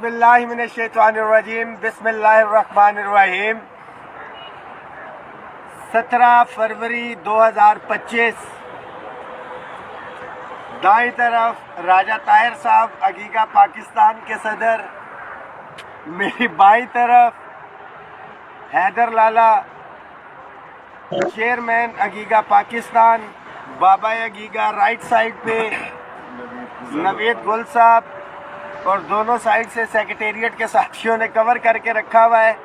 औज़ुबिल्लाहिमिनश्शैतानिर्रजीम बिस्मिल्लाहिर्रहमानिर्रहीम। 17 फरवरी 2025। दाईं तरफ राजा ताहिर साहब अगीगा पाकिस्तान के सदर, मेरी बाईं तरफ हैदर लाला चेयरमैन अगीगा पाकिस्तान, बाबा अगीगा राइट साइड पे नवीद गुल साहब, और दोनों साइड से सेक्रेटेरिएट के साथियों ने कवर करके रखा हुआ है।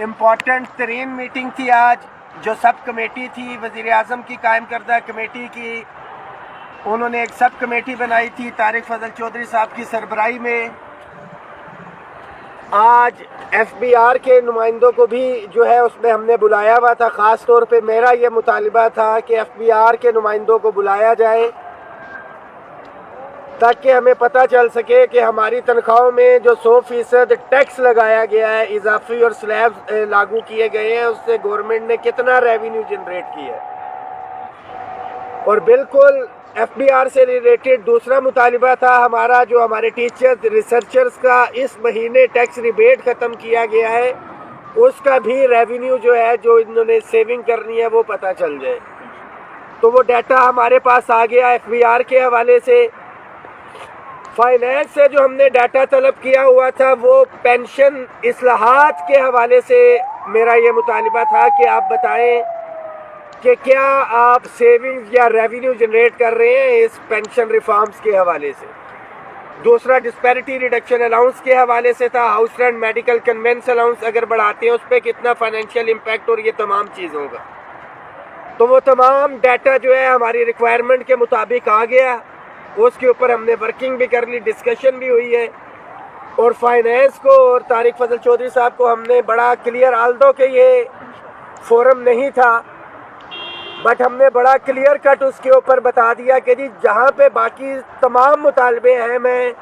इम्पॉर्टेंट तरीन मीटिंग थी आज, जो सब कमेटी थी वज़ीर आज़म की कायम करदा कमेटी की। उन्होंने एक सब कमेटी बनाई थी तारिक फजल चौधरी साहब की सरबराही में। आज FBR के नुमाइंदों को भी जो है उसमें हमने बुलाया हुआ था। ख़ास तौर पे मेरा ये मुतालिबा था कि FBR के नुमाइंदों को बुलाया जाए ताकि हमें पता चल सके कि हमारी तनख्वाहों में जो 100% टैक्स लगाया गया है, इजाफी और स्लैब लागू किए गए हैं, उससे गवर्नमेंट ने कितना रेवेन्यू जनरेट किया है। और बिल्कुल FBR से रिलेटेड दूसरा मुतालिबा था हमारा, जो हमारे टीचर्स रिसर्चर्स का इस महीने टैक्स रिबेट ख़त्म किया गया है, उसका भी रेवेन्यू जो है, जो इन्होंने सेविंग करनी है, वो पता चल जाए। तो वो डाटा हमारे पास आ गया FBR के हवाले से। फाइनेंस से जो हमने डाटा तलब किया हुआ था, वो पेंशन इस्लाहात के हवाले से मेरा ये मुतालिबा था कि आप बताएं कि क्या आप सेविंग्स या रेवेन्यू जनरेट कर रहे हैं इस पेंशन रिफॉर्म्स के हवाले से। दूसरा डिस्पैरिटी रिडक्शन अलाउंस के हवाले से था। House rent, medical, convince allowance अगर बढ़ाते हैं उस पर कितना फाइनेंशियल इम्पैक्ट और ये तमाम चीज़ों का। तो वो तमाम डाटा जो है हमारी रिक्वायरमेंट के मुताबिक आ गया। उसके ऊपर हमने वर्किंग भी कर ली, डिस्कशन भी हुई है। और फाइनेंस को और तारिक फजल चौधरी साहब को हमने बड़ा क्लियर, आल्दो के ये फोरम नहीं था, बट हमने बड़ा क्लियर कट उसके ऊपर बता दिया कि जी जहाँ पे बाकी तमाम मुतालबे हैं, मैं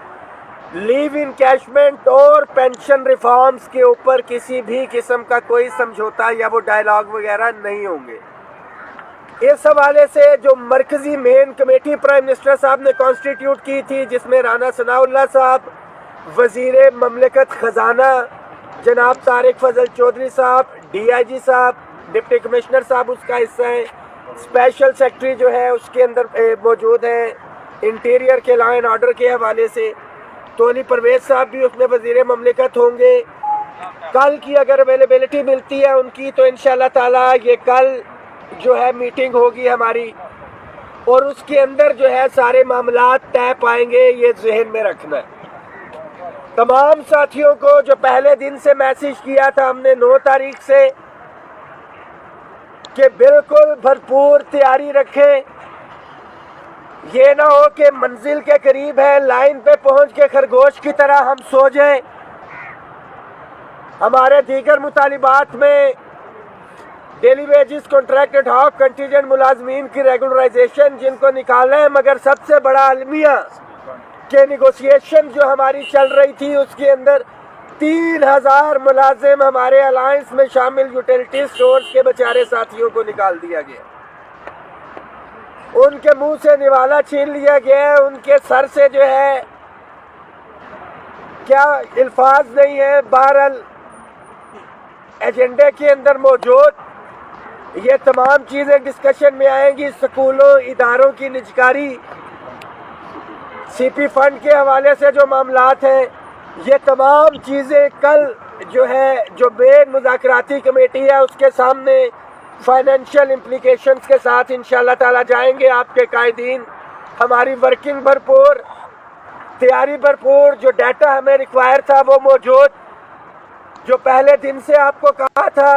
लीव इनकैशमेंट और पेंशन रिफॉर्म्स के ऊपर किसी भी किस्म का कोई समझौता या वो डायलॉग वगैरह नहीं होंगे। इस हवाले से जो मरकजी मेन कमेटी प्राइम मिनिस्टर साहब ने कॉन्स्टिट्यूट की थी, जिसमें राना सनाउल्लाह साहब, वज़ीर ममलिकत ख़जाना जनाब तारिक फजल चौधरी साहब, DIG साहब, डिप्टी कमिश्नर साहब उसका हिस्सा है, स्पेशल सेक्रेटरी जो है उसके अंदर मौजूद है, इंटीरियर के लॉ एंड ऑर्डर के हवाले से तोली परवेज साहब भी उसमें वज़ीर ममलिकत होंगे। कल की अगर अवेलेबिलिटी मिलती है उनकी, तो इंशाल्लाह ताला ये कल जो है मीटिंग होगी हमारी, और उसके अंदर जो है सारे मामलात तय पाएंगे। ये जहन में रखना है। तमाम साथियों को जो पहले दिन से मैसेज किया था हमने 9 तारीख से कि बिल्कुल भरपूर तैयारी रखें। ये ना हो कि मंजिल के करीब है, लाइन पे पहुंच के खरगोश की तरह हम सो जाएं। हमारे दीगर मुतालिबात में daily wages, contract ad hoc, contingent मुलाजमीन की रेगुलराइजेशन जिनको निकालना है, मगर सबसे बड़ा अलमिया के निगोशिएशन जो हमारी चल रही थी उसके अंदर 3000 मुलाजिम हमारे अलायंस में शामिल यूटिलिटी स्टोर्स के बेचारे साथियों को निकाल दिया गया। उनके मुंह से निवाला छीन लिया गया। उनके सर से जो है क्या अल्फाज नहीं है, बहरहाल एजेंडे के अंदर मौजूद ये तमाम चीज़ें डिस्कशन में आएंगी। स्कूलों, इदारों की निजकारी, CP फंड के हवाले से जो मामलात हैं, ये तमाम चीज़ें कल जो है, जो मेन मुज़ाकराती कमेटी है उसके सामने फाइनेंशियल इम्प्लीकेशंस के साथ इंशाल्लाह ताला जाएंगे। आपके कायदीन, हमारी वर्किंग भरपूर, तैयारी भरपूर, जो डाटा हमें रिक्वायर था वो मौजूद। जो पहले दिन से आपको कहा था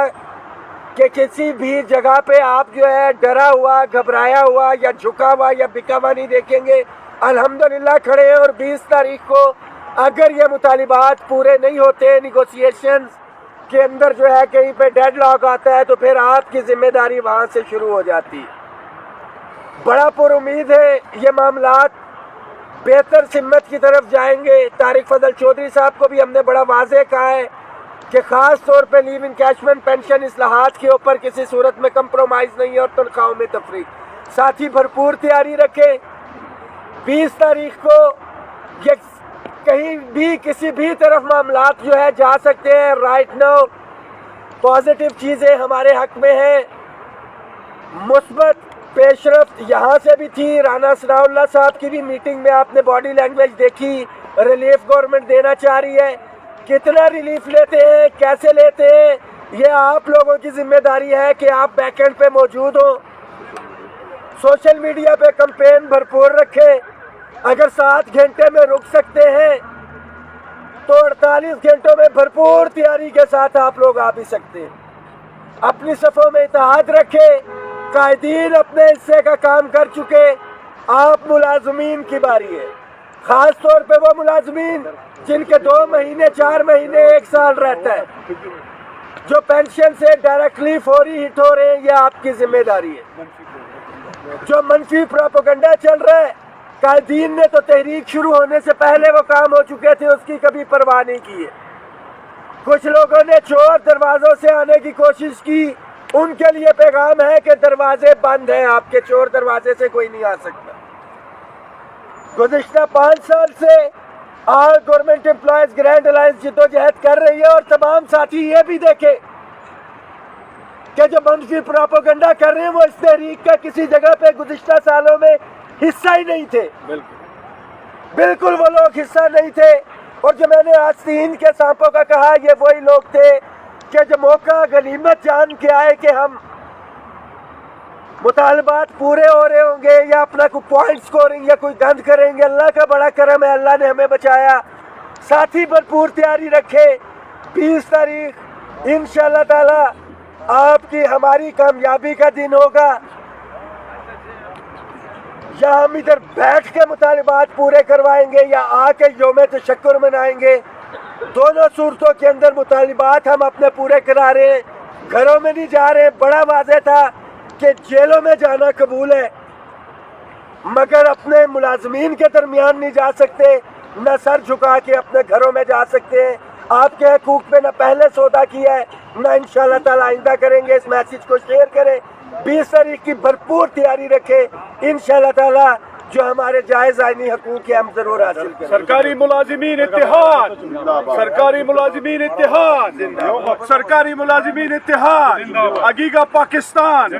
कि किसी भी जगह पे आप जो है डरा हुआ, घबराया हुआ या झुका हुआ या बिका हुआ नहीं देखेंगे। अल्हम्दुलिल्लाह खड़े हैं। और 20 तारीख को अगर ये मुतालिबात पूरे नहीं होते, निगोशिएशंस के अंदर जो है कहीं पे डेडलॉक आता है, तो फिर आपकी जिम्मेदारी वहाँ से शुरू हो जाती है। बड़ा पुर उम्मीद है ये मामलात बेहतर सिमत की तरफ जाएंगे। तारिक फजल चौधरी साहब को भी हमने बड़ा वाज़ेह कहा है कि ख़ास तौर पे लीव इनकैशमेंट, पेंशन इस्लाहात के ऊपर किसी सूरत में कंप्रोमाइज़ नहीं है और तनख्वाहों में तफरीक। साथ ही भरपूर तैयारी रखें। 20 तारीख को ये कहीं भी किसी भी तरफ मामलात जो है जा सकते हैं। राइट नाउ पॉजिटिव चीज़ें हमारे हक में हैं, मुस्बत पेशरफ्त यहाँ से भी थी। राना सनाउल्लाह साहब की भी मीटिंग में आपने बॉडी लैंग्वेज देखी, रिलीफ गवर्नमेंट देना चाह रही है। कितना रिलीफ लेते हैं, कैसे लेते हैं, ये आप लोगों की जिम्मेदारी है कि आप बैकएंड पे मौजूद हो। सोशल मीडिया पे कैंपेन भरपूर रखें। अगर 7 घंटे में रुक सकते हैं तो 48 घंटों में भरपूर तैयारी के साथ आप लोग आ भी सकते हैं। अपनी सफ़ों में इत्तेहाद रखें। कायदीन अपने हिस्से का काम कर चुके, आप मुलाजमीन की बारी है। ख़ास तौर पे वो मुलाजमीन जिनके 2 महीने, 4 महीने, 1 साल रहता है, जो पेंशन से डायरेक्टली फौरी हिट हो रहे हैं, ये आपकी जिम्मेदारी है। जो मनफी प्रोपेगेंडा चल रहा है, कायदीन ने तो तहरीक शुरू होने से पहले वो काम हो चुके थे, उसकी कभी परवाह नहीं की है। कुछ लोगों ने चोर दरवाजों से आने की कोशिश की, उनके लिए पैगाम है कि दरवाजे बंद हैं, आपके चोर दरवाजे से कोई नहीं आ सकता। गुज़िश्ता 5 साल से all government employees grand alliance जिद्दोजहद कर रही है, और तमाम साथी ये भी देखे कि जो मनफी प्रोपेगेंडा कर रहे हैं वो इस तहरीक का किसी जगह पे गुज़िश्ता सालों में हिस्सा ही नहीं थे। बिल्कुल वो लोग हिस्सा नहीं थे। और जो मैंने आस्तीन के सांपों का कहा, ये वही लोग थे कि जो मौका गनीमत जान के आए कि हम मुतालबात पूरे हो रहे होंगे या अपना कोई पॉइंट स्कोरिंग या कोई गंद करेंगे। अल्लाह का बड़ा करम है, अल्लाह ने हमें बचाया। साथी भरपूर तैयारी रखे। 20 तारीख इंशाअल्लाह ताला आपकी हमारी कामयाबी का दिन होगा। या हम इधर बैठ के मुतालिबात पूरे करवाएंगे या आके यौम तशक्कुर मनाएंगे। दोनों सूरतों के अंदर मुतालिबात हम अपने पूरे करा रहे हैं, घरों में नहीं जा रहे। बड़ा वाज़ेह था कि जेलों में जाना कबूल है, मगर अपने मुलाजमीन के दरमियान नहीं जा सकते, न सर झुका के अपने घरों में जा सकते हैं। आपके हकूक पे न पहले सौदा किया है, न इंशाअल्लाह ताला आइंदा करेंगे। इस मैसेज को शेयर करें। 20 तारीख की भरपूर तैयारी रखें। इंशाअल्लाह ताला जो हमारे जायज़ आईनी हकूक है हम जरूर हासिल करें। सरकारी मुलाजिमीन इत्तेहाद, सरकारी मुलाजिमीन इत्तेहाद, सरकारी मुलाजिमीन इत्तेहाद, अगीगा पाकिस्तान।